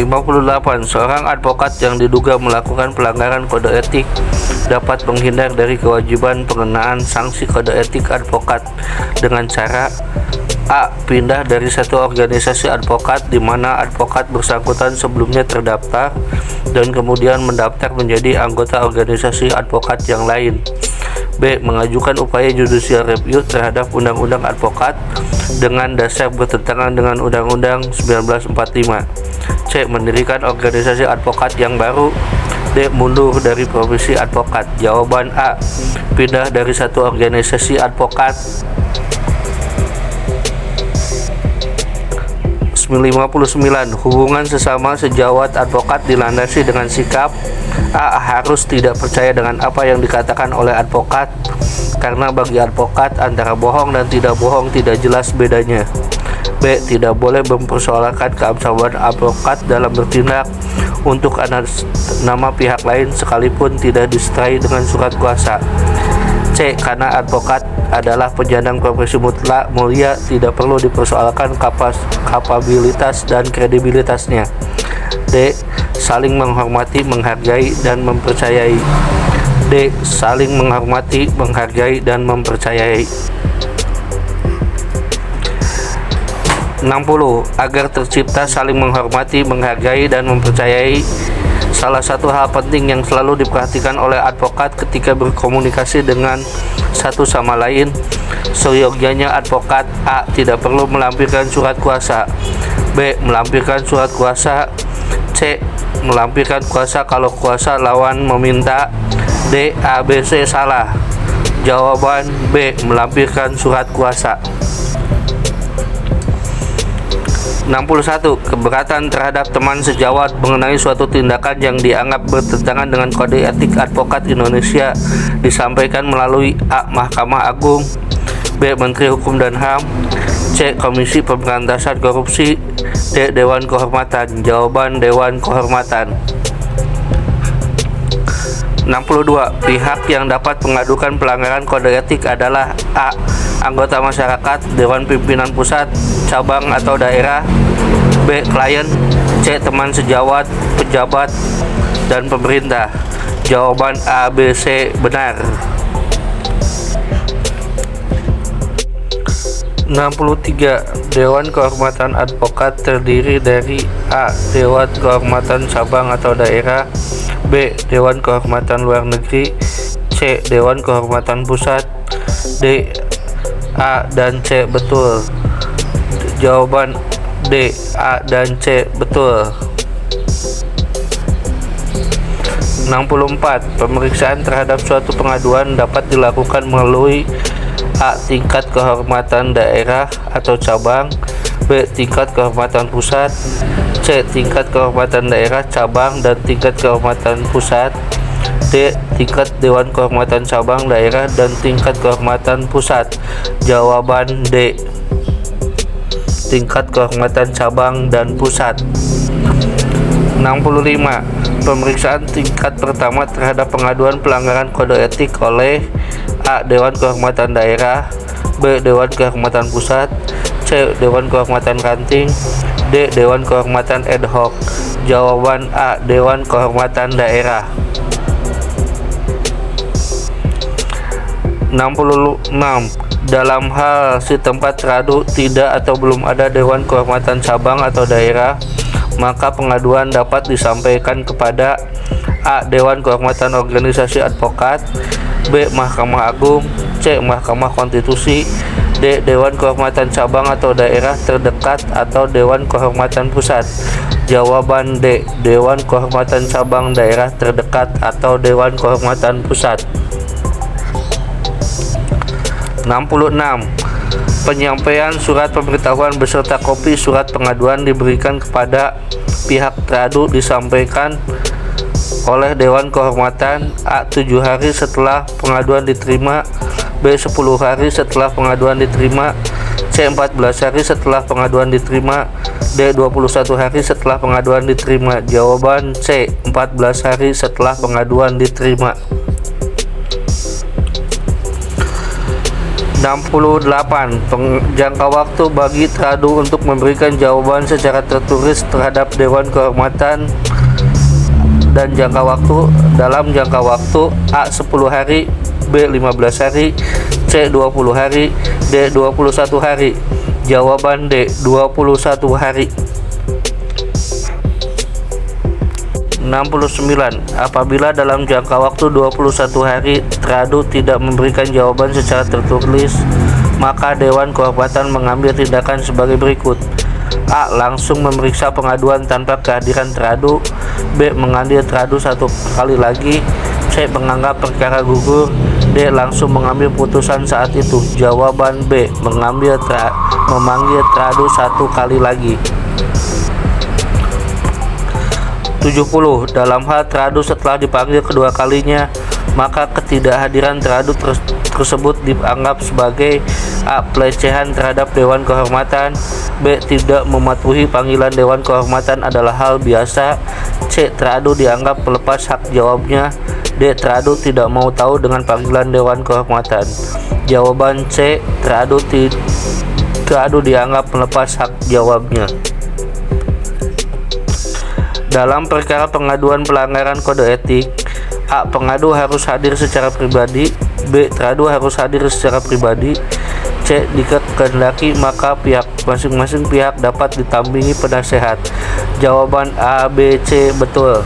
58. Seorang advokat yang diduga melakukan pelanggaran kode etik dapat menghindar dari kewajiban pengenaan sanksi kode etik advokat dengan cara A. Pindah dari satu organisasi advokat di mana advokat bersangkutan sebelumnya terdaftar dan kemudian mendaftar menjadi anggota organisasi advokat yang lain. B. Mengajukan upaya judicial review terhadap Undang-Undang Advokat dengan dasar bertentangan dengan Undang-Undang 1945. C. Mendirikan organisasi advokat yang baru. D. Mundur dari profesi advokat. Jawaban A. Pindah dari satu organisasi advokat. 59. Hubungan sesama sejawat advokat dilandasi dengan sikap A. Harus tidak percaya dengan apa yang dikatakan oleh advokat, karena bagi advokat antara bohong dan tidak bohong tidak jelas bedanya. B. Tidak boleh mempersoalkan keabsahan advokat dalam bertindak untuk atas nama pihak lain sekalipun tidak disertai dengan surat kuasa. C. Karena advokat adalah penyandang profesi mulia, tidak perlu dipersoalkan kapabilitas dan kredibilitasnya. D. Saling menghormati, menghargai, dan mempercayai. D. Saling menghormati, menghargai, dan mempercayai. 60. Agar tercipta saling menghormati, menghargai, dan mempercayai, salah satu hal penting yang selalu diperhatikan oleh advokat ketika berkomunikasi dengan satu sama lain, seyogyanya advokat A. Tidak perlu melampirkan surat kuasa. B. Melampirkan surat kuasa. C. Melampirkan kuasa kalau kuasa lawan meminta. D. A, B, C salah. Jawaban B. Melampirkan surat kuasa. 61. Keberatan terhadap teman sejawat mengenai suatu tindakan yang dianggap bertentangan dengan kode etik advokat Indonesia disampaikan melalui A. Mahkamah Agung. B. Menteri Hukum dan HAM. C. Komisi Pemberantasan Korupsi. D. Dewan Kehormatan. Jawaban Dewan Kehormatan. 62. Pihak yang dapat mengadukan pelanggaran kode etik adalah A. Anggota masyarakat, Dewan Pimpinan Pusat, cabang atau daerah. B. Klien. C. Teman sejawat, pejabat, dan pemerintah. Jawaban A, B, C benar. 63. Dewan Kehormatan Advokat terdiri dari A. Dewan Kehormatan Cabang atau Daerah. B. Dewan Kehormatan Luar Negeri. C. Dewan Kehormatan Pusat. D. A dan C betul. Jawaban D. A dan C betul. 64. Pemeriksaan terhadap suatu pengaduan dapat dilakukan melalui A. Tingkat kehormatan daerah atau cabang. B. Tingkat kehormatan pusat. C. Tingkat kehormatan daerah, cabang, dan tingkat kehormatan pusat. D. Tingkat Dewan Kehormatan Cabang, Daerah, dan tingkat kehormatan pusat. Jawaban D. Tingkat kehormatan cabang dan pusat. 65. Pemeriksaan tingkat pertama terhadap pengaduan pelanggaran kode etik oleh A. Dewan Kehormatan Daerah. B. Dewan Kehormatan Pusat. C. Dewan Kehormatan Ranting. D. Dewan Kehormatan Ad hoc. Jawaban A. Dewan Kehormatan Daerah. 66. Dalam hal si tempat teradu tidak atau belum ada Dewan Kehormatan Cabang atau Daerah, maka pengaduan dapat disampaikan kepada A. Dewan Kehormatan Organisasi Advokat. B. Mahkamah Agung. C. Mahkamah Konstitusi. D. Dewan Kehormatan Cabang atau Daerah terdekat atau Dewan Kehormatan Pusat. Jawaban D. Dewan Kehormatan Cabang Daerah terdekat atau Dewan Kehormatan Pusat. 66. Penyampaian surat pemberitahuan beserta kopi surat pengaduan diberikan kepada pihak teradu disampaikan oleh Dewan Kehormatan A. 7 hari setelah pengaduan diterima. B. 10 hari setelah pengaduan diterima. C. 14 hari setelah pengaduan diterima. D. 21 hari setelah pengaduan diterima. Jawaban C. 14 hari setelah pengaduan diterima. 68. Jangka waktu bagi teradu untuk memberikan jawaban secara tertulis terhadap Dewan Kehormatan dan jangka waktu dalam jangka waktu A 10 hari, B 15 hari, C 20 hari, D 21 hari. Jawaban D 21 hari. 69. Apabila dalam jangka waktu 21 hari teradu tidak memberikan jawaban secara tertulis, maka Dewan Kehormatan mengambil tindakan sebagai berikut. A. Langsung memeriksa pengaduan tanpa kehadiran teradu. B. Mengambil teradu satu kali lagi. C. Menganggap perkara gugur. D. Langsung mengambil putusan saat itu. Jawaban B. Memanggil teradu satu kali lagi. 70. Dalam hal teradu setelah dipanggil kedua kalinya, maka ketidakhadiran teradu tersebut dianggap sebagai A. Pelecehan terhadap Dewan Kehormatan. B. Tidak mematuhi panggilan Dewan Kehormatan adalah hal biasa. C. Teradu dianggap melepas hak jawabnya. D. Teradu tidak mau tahu dengan panggilan Dewan Kehormatan. Jawaban C. Teradu dianggap melepas hak jawabnya. Dalam perkara pengaduan pelanggaran kode etik, A. Pengadu harus hadir secara pribadi. B. Teradu harus hadir secara pribadi. C. Jika kehendaki maka masing-masing pihak dapat ditampingi penasehat. Jawaban A, B, C betul.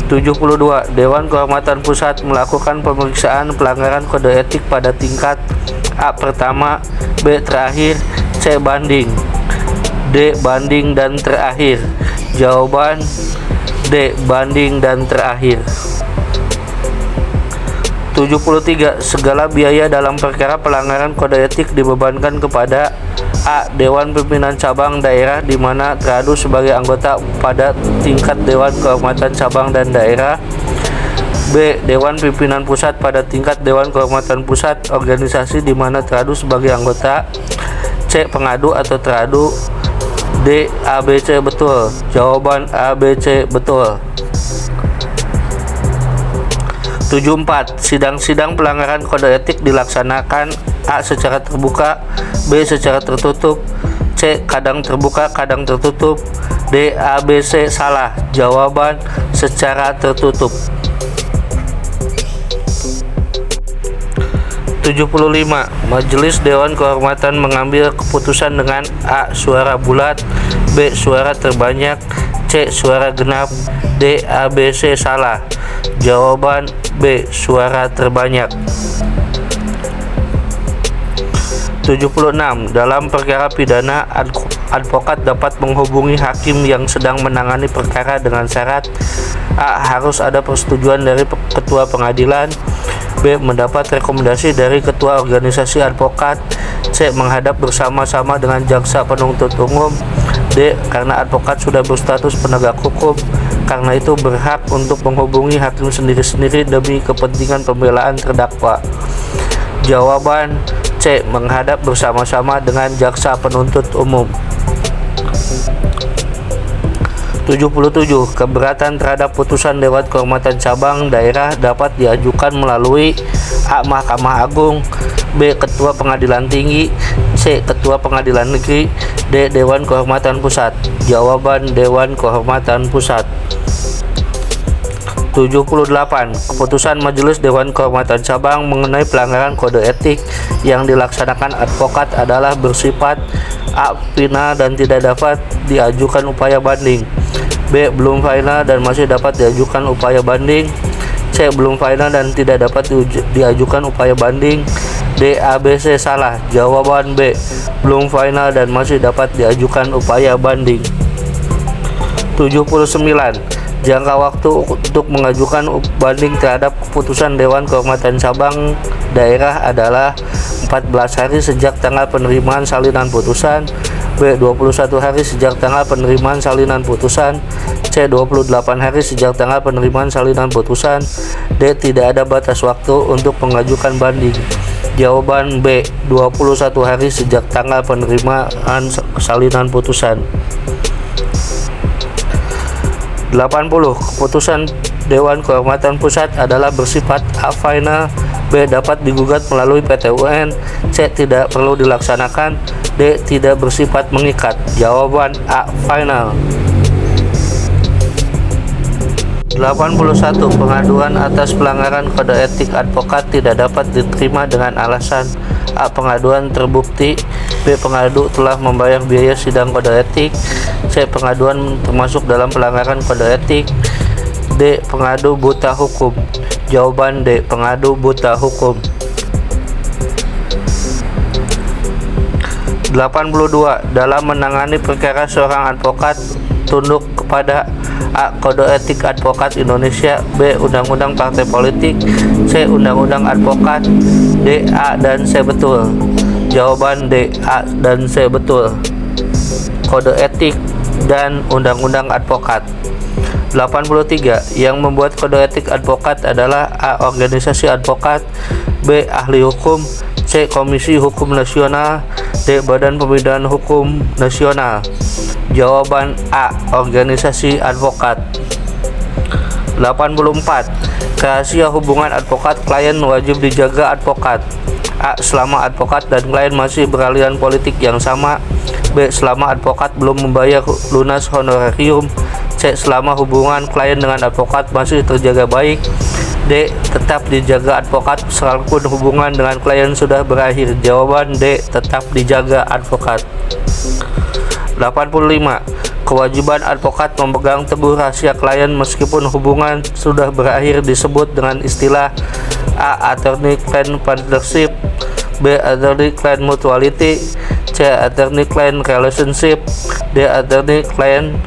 72. Dewan Kehormatan Pusat melakukan pemeriksaan pelanggaran kode etik pada tingkat A pertama, B terakhir, C banding, D banding dan terakhir. Jawaban D banding dan terakhir. 73. Segala biaya dalam perkara pelanggaran kode etik dibebankan kepada A. Dewan Pimpinan Cabang Daerah di mana teradu sebagai anggota pada tingkat Dewan Kehormatan Cabang dan Daerah. B. Dewan Pimpinan Pusat pada tingkat Dewan Kehormatan Pusat organisasi di mana teradu sebagai anggota. C. Pengadu atau teradu. D. A, B, C betul. Jawaban A, B, C betul. 74. Sidang-sidang pelanggaran kode etik dilaksanakan A. Secara terbuka, B. Secara tertutup, C. Kadang terbuka, kadang tertutup, D. A, B, C salah. Jawaban secara tertutup. 75. Majelis Dewan Kehormatan mengambil keputusan dengan A. Suara bulat, B. Suara terbanyak, C. Suara genap, D. A, B, C salah. Jawaban B. Suara terbanyak. 76. Dalam perkara pidana, advokat dapat menghubungi hakim yang sedang menangani perkara dengan syarat A. Harus ada persetujuan dari ketua pengadilan, B. Mendapat rekomendasi dari ketua organisasi advokat, C. Menghadap bersama-sama dengan jaksa penuntut umum, D. Karena advokat sudah berstatus penegak hukum, karena itu berhak untuk menghubungi hakim sendiri-sendiri demi kepentingan pembelaan terdakwa. Jawaban C. Menghadap bersama-sama dengan jaksa penuntut umum. 77. Keberatan terhadap putusan Dewan Kehormatan Cabang Daerah dapat diajukan melalui A. Mahkamah Agung, B. Ketua Pengadilan Tinggi, C. Ketua Pengadilan Negeri, D. Dewan Kehormatan Pusat. Jawaban Dewan Kehormatan Pusat. 78. Keputusan Majelis Dewan Kehormatan Cabang mengenai pelanggaran kode etik yang dilaksanakan advokat adalah bersifat A. Final dan tidak dapat diajukan upaya banding, B. Belum final dan masih dapat diajukan upaya banding, C. Belum final dan tidak dapat diajukan upaya banding, D. A, B, C salah. Jawaban B. Belum final dan masih dapat diajukan upaya banding. 79. Jangka waktu untuk mengajukan banding terhadap keputusan Dewan Kehormatan Cabang Daerah adalah 14 hari sejak tanggal penerimaan salinan putusan, B. 21 hari sejak tanggal penerimaan salinan putusan, C. 28 hari sejak tanggal penerimaan salinan putusan, D. Tidak ada batas waktu untuk mengajukan banding. Jawaban B. 21 hari sejak tanggal penerimaan salinan putusan. 80. Keputusan Dewan Kehormatan Pusat adalah bersifat A. Final B. Dapat digugat melalui PT UN. C. Tidak perlu dilaksanakan. D. Tidak bersifat mengikat. Jawaban A. Final. 81. Pengaduan atas pelanggaran kode etik advokat tidak dapat diterima dengan alasan A. Pengaduan terbukti. B. Pengadu telah membayar biaya sidang kode etik. C. Pengaduan termasuk dalam pelanggaran kode etik. D. Pengadu buta hukum. Jawaban D. Pengadu buta hukum. 82. Dalam menangani perkara seorang advokat tunduk kepada A. Kode etik advokat Indonesia. B. Undang-undang partai politik. C. Undang-undang advokat. D. A dan C betul. Jawaban D. A dan C betul. Kode etik dan undang-undang advokat. 83. Yang membuat kode etik advokat adalah A. Organisasi advokat. B. Ahli hukum. C. Komisi Hukum Nasional. D. Badan Pembinaan Hukum Nasional. Jawaban A. Organisasi advokat. 84. Rahasia hubungan advokat klien wajib dijaga advokat. A. Selama advokat dan klien masih beraliran politik yang sama. B. Selama advokat belum membayar lunas honorarium. C. Selama hubungan klien dengan advokat masih terjaga baik. D. Tetap dijaga advokat sekalipun hubungan dengan klien sudah berakhir. Jawaban D. Tetap dijaga advokat. 85. Kewajiban advokat memegang teguh rahasia klien meskipun hubungan sudah berakhir disebut dengan istilah A. Attorney-client partnership. B. Attorney-client mutuality. C. Attorney-client relationship. D. Attorney-client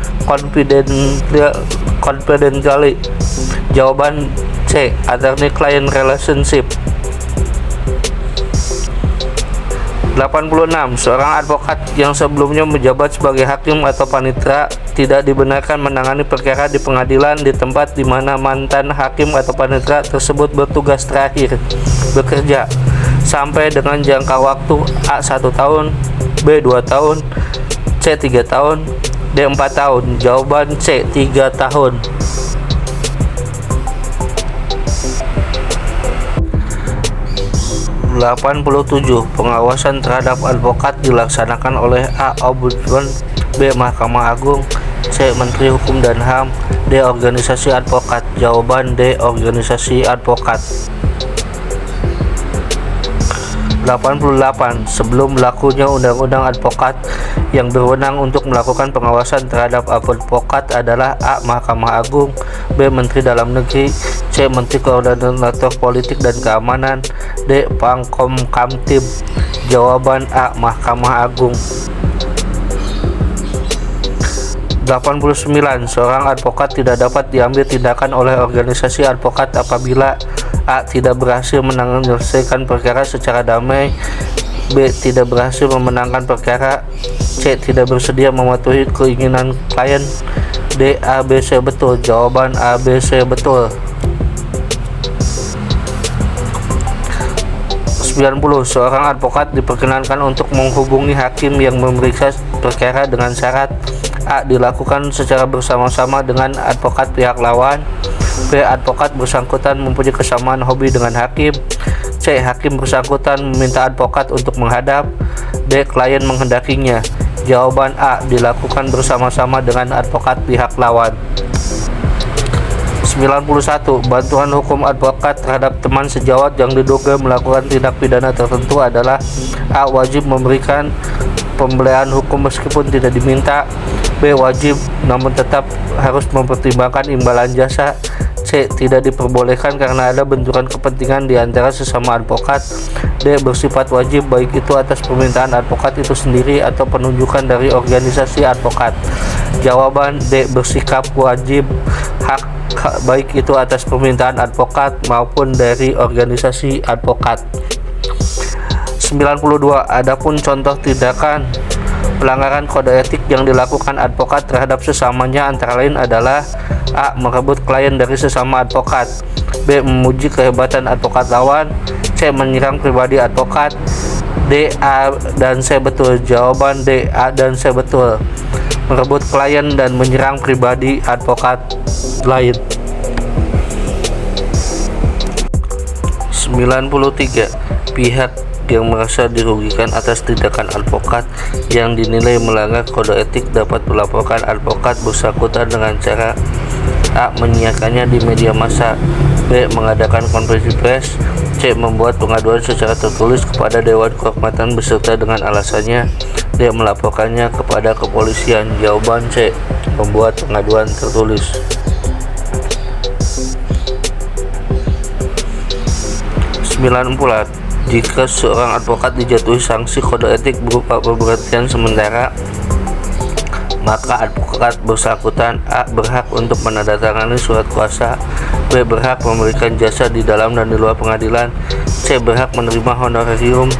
confidentiality. Jawaban C. Attorney-client relationship. 86. Seorang advokat yang sebelumnya menjabat sebagai hakim atau panitera tidak dibenarkan menangani perkara di pengadilan di tempat di mana mantan hakim atau panitera tersebut bertugas terakhir bekerja sampai dengan jangka waktu A. 1 tahun, B. 2 tahun, C. 3 tahun, D. 4 tahun. Jawaban C. 3 tahun. 87. Pengawasan terhadap advokat dilaksanakan oleh A. Ombudsman. B. Mahkamah Agung. C. Menteri Hukum dan HAM. D. Organisasi advokat. Jawaban D. Organisasi advokat. 88. Sebelum berlakunya undang-undang advokat, yang berwenang untuk melakukan pengawasan terhadap advokat adalah A. Mahkamah Agung. B. Menteri Dalam Negeri. C. Menteri Koordinator Politik dan Keamanan. D. Pangkom Kamtib. Jawaban A. Mahkamah Agung. 89. Seorang advokat tidak dapat diambil tindakan oleh organisasi advokat apabila A. Tidak berhasil menyelesaikan perkara secara damai. B. Tidak berhasil memenangkan perkara. C. Tidak bersedia mematuhi keinginan klien. D. A, B, C betul. Jawaban A, B, C betul. 90. Seorang advokat diperkenankan untuk menghubungi hakim yang memeriksa perkara dengan syarat A. Dilakukan secara bersama-sama dengan advokat pihak lawan. B. Advokat bersangkutan mempunyai kesamaan hobi dengan hakim. C. Hakim bersangkutan meminta advokat untuk menghadap. D. Klien menghendakinya. Jawaban A. Dilakukan bersama-sama dengan advokat pihak lawan. 91. Bantuan hukum advokat terhadap teman sejawat yang diduga melakukan tindak pidana tertentu adalah A. Wajib memberikan pembelian hukum meskipun tidak diminta. B. Wajib namun tetap harus mempertimbangkan imbalan jasa. C. Tidak diperbolehkan karena ada benturan kepentingan di antara sesama advokat. D. Bersifat wajib baik itu atas permintaan advokat itu sendiri atau penunjukan dari organisasi advokat. Jawaban D. Bersikap wajib baik itu atas permintaan advokat maupun dari organisasi advokat. 92. Adapun contoh tindakan pelanggaran kode etik yang dilakukan advokat terhadap sesamanya antara lain adalah A. Merebut klien dari sesama advokat. B. Memuji kehebatan advokat lawan. C. Menyerang pribadi advokat. D. A dan C betul. Jawaban D. A dan C betul. Merebut klien dan menyerang pribadi advokat lain. 93. Pihak yang merasa dirugikan atas tindakan advokat yang dinilai melanggar kode etik dapat melaporkan advokat bersangkutan dengan cara A. Menyiarkannya di media massa, B. Mengadakan konferensi pers, C. Membuat pengaduan secara tertulis kepada Dewan Kehormatan beserta dengan alasannya, D. Melaporkannya kepada kepolisian. Jawaban C. Membuat pengaduan tertulis. 94. Jika seorang advokat dijatuhi sanksi kode etik berupa pemberhentian sementara, maka advokat bersangkutan A. berhak untuk menandatangani surat kuasa, B. berhak memberikan jasa di dalam dan di luar pengadilan, C. berhak menerima honorarium,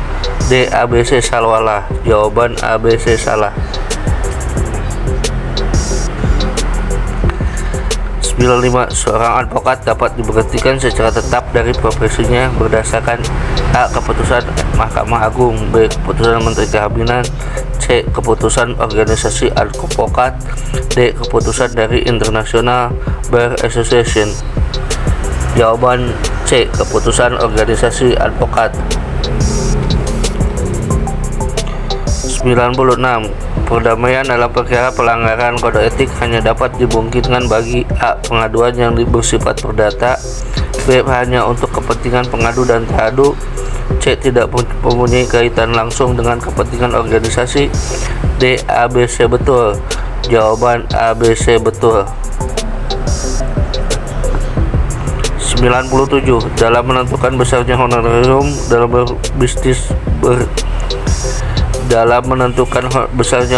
D. ABC salah. Jawaban ABC salah. 95. Seorang advokat dapat diberhentikan secara tetap dari profesinya berdasarkan A. keputusan Mahkamah Agung, B. keputusan Menteri Kabinet, C. keputusan organisasi advokat, D. keputusan dari International Bar Association. Jawaban C. keputusan organisasi advokat. 96. Perdamaian dalam perkara pelanggaran kode etik hanya dapat dimungkinkan bagi A. pengaduan yang bersifat perdata, B. hanya untuk kepentingan pengadu dan teradu, C. tidak mempunyai kaitan langsung dengan kepentingan organisasi, D. ABC betul. Jawaban ABC betul. 97. Dalam menentukan besarnya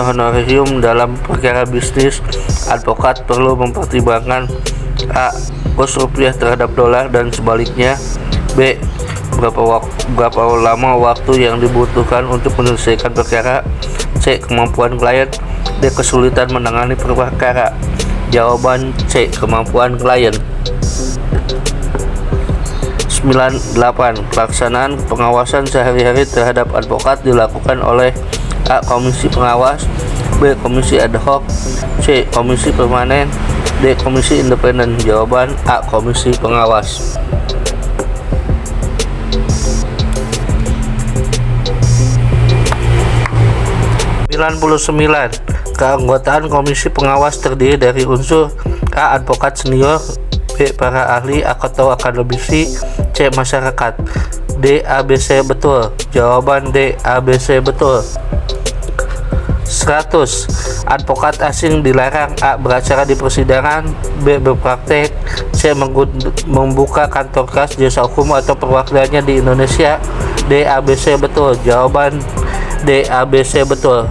honorarium dalam perkara bisnis, advokat perlu mempertimbangkan A. kurs rupiah terhadap dolar dan sebaliknya, B. berapa lama waktu yang dibutuhkan untuk menyelesaikan perkara, C. kemampuan klien, D. kesulitan menangani perkara. Jawaban C. kemampuan klien. 98. Pelaksanaan pengawasan sehari-hari terhadap advokat dilakukan oleh A. komisi pengawas, B. komisi ad hoc, C. komisi permanen, D. komisi independen. Jawaban A. komisi pengawas. 99. Keanggotaan komisi pengawas terdiri dari unsur A. advokat senior, B. para ahli atau akademisi, C. masyarakat. D. ABC betul. Jawaban D. ABC betul. 100. Advokat asing dilarang A. beracara di persidangan, B. berpraktek, C. membuka kantor kas jasa hukum atau perwakilannya di Indonesia, D. ABC betul. Jawaban D. ABC betul.